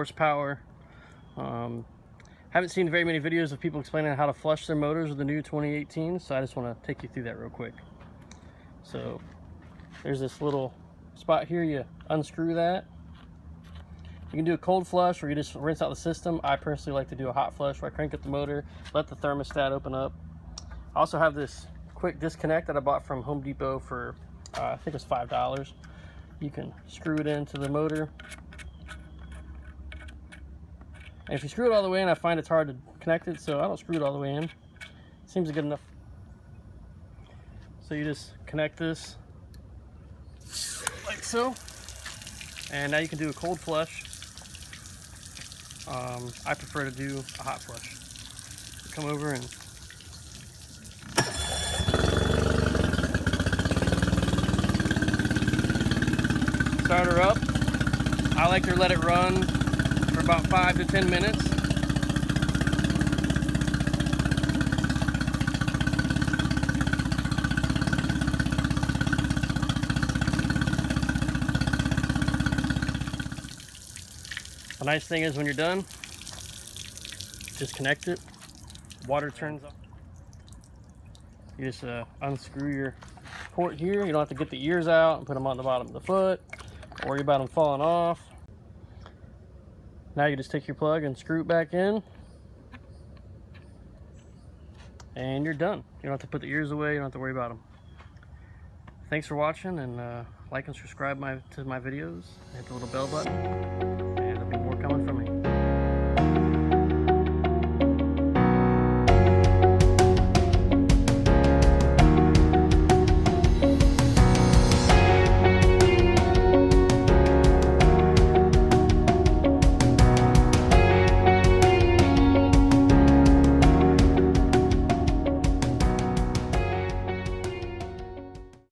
horsepower. Haven't seen very many videos of people explaining how to flush their motors with the new 2018, so I just want to take you through that real quick. So there's this little spot here, you unscrew that. You can do a cold flush or you just rinse out the system. I personally like to do a hot flush where I crank up the motor, let the thermostat open up. I also have this quick disconnect that I bought from Home Depot for I think it was $5. You can screw it into the motor. And if you screw it all the way in, I find it's hard to connect it, so I don't screw it all the way in. Seems good enough. So you just connect this like so, and now you can do a cold flush. I prefer to do a hot flush. Come over and start her up. I like to let it run for about 5 to 10 minutes. The nice thing is when you're done, disconnect it, water turns off. You just unscrew your port here. You don't have to get the ears out and put them on the bottom of the foot, or worry about them falling off. Now you just take your plug and screw it back in, and you're done. You don't have to put the ears away, you don't have to worry about them. Thanks for watching, and like and subscribe to my videos. Hit the little bell button.